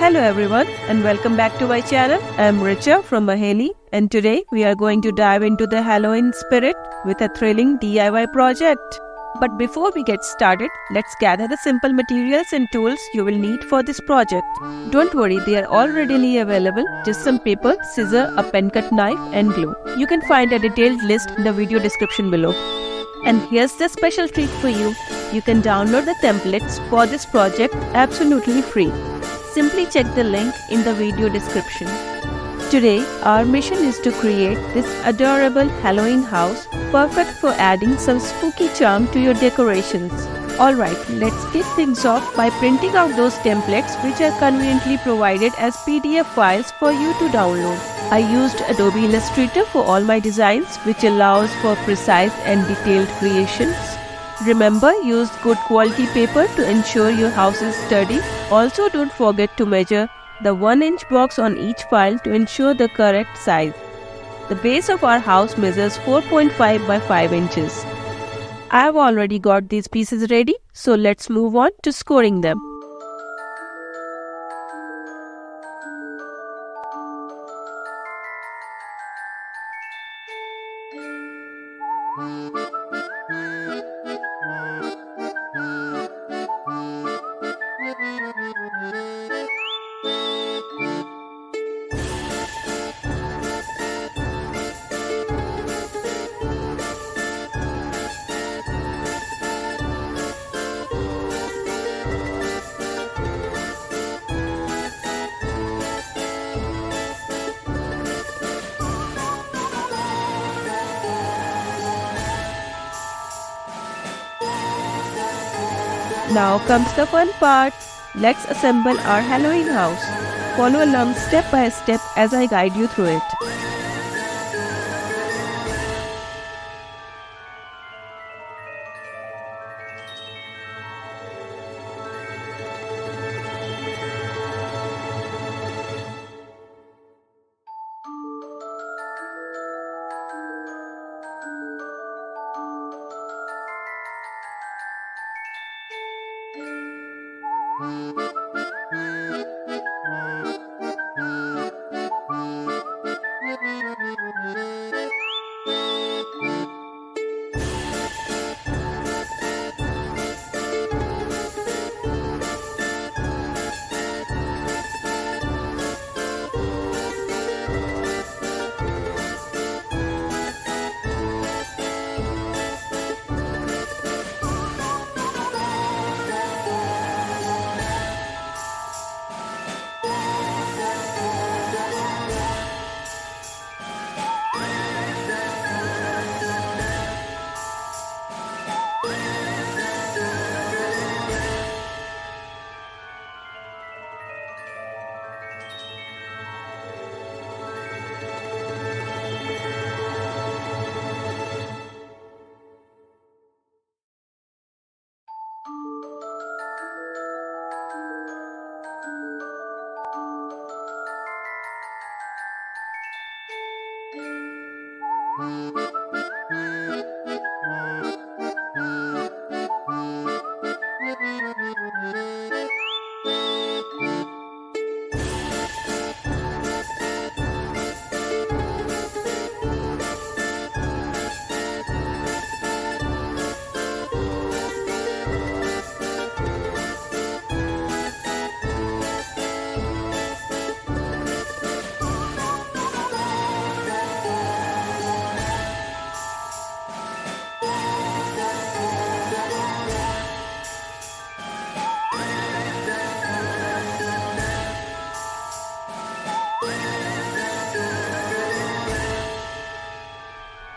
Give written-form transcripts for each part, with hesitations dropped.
Hello everyone and welcome back to my channel. I am Richa from Ahaeli and today we are going to dive into the Halloween spirit with a thrilling DIY project. But before we get started, let's gather the simple materials and tools you will need for this project. Don't worry, they are all readily available. Just some paper, scissor, a pen cut knife and glue. You can find a detailed list in the video description below. And here's the special treat for you. You can download the templates for this project absolutely free. Simply check the link in the video description. Today, our mission is to create this adorable Halloween house, perfect for adding some spooky charm to your decorations. Alright, let's kick things off by printing out those templates which are conveniently provided as PDF files for you to download. I used Adobe Illustrator for all my designs, which allows for precise and detailed creations. Remember, use good quality paper to ensure your house is sturdy. Also, don't forget to measure the 1-inch box on each file to ensure the correct size. The base of our house measures 4.5 by 5 inches. I have already got these pieces ready, so let's move on to scoring them. Now comes the fun part. Let's assemble our Halloween house. Follow along step by step as I guide you through it.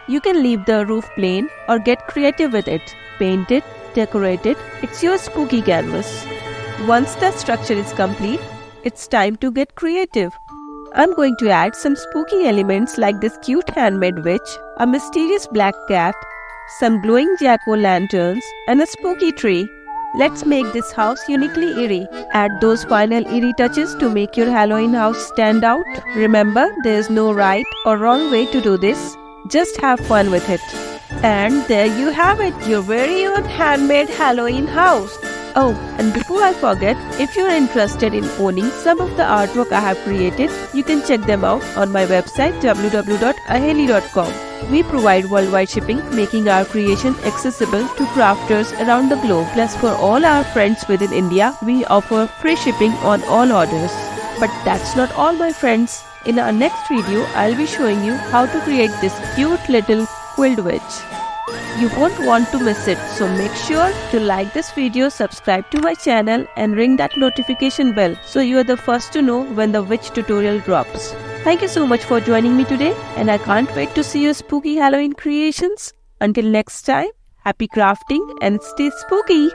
You can leave the roof plain or get creative with it. Paint it, decorate it, it's your spooky canvas. Once the structure is complete, it's time to get creative. I'm going to add some spooky elements like this cute handmade witch, a mysterious black cat, some glowing jack-o'-lanterns, and a spooky tree. Let's make this house uniquely eerie. Add those final eerie touches to make your Halloween house stand out. Remember, there's no right or wrong way to do this. Just have fun with it. And there you have it, your very own handmade Halloween house. Oh, and before I forget, if you're interested in owning some of the artwork I have created, you can check them out on my website www.ahaeli.com. We provide worldwide shipping, making our creation accessible to crafters around the globe. Plus, for all our friends within India, we offer free shipping on all orders. But that's not all, my friends. In our next video, I'll be showing you how to create this cute little quilled witch. You won't want to miss it, so make sure to like this video, subscribe to my channel and ring that notification bell so you are the first to know when the witch tutorial drops. Thank you so much for joining me today, and I can't wait to see your spooky Halloween creations. Until next time, happy crafting and stay spooky!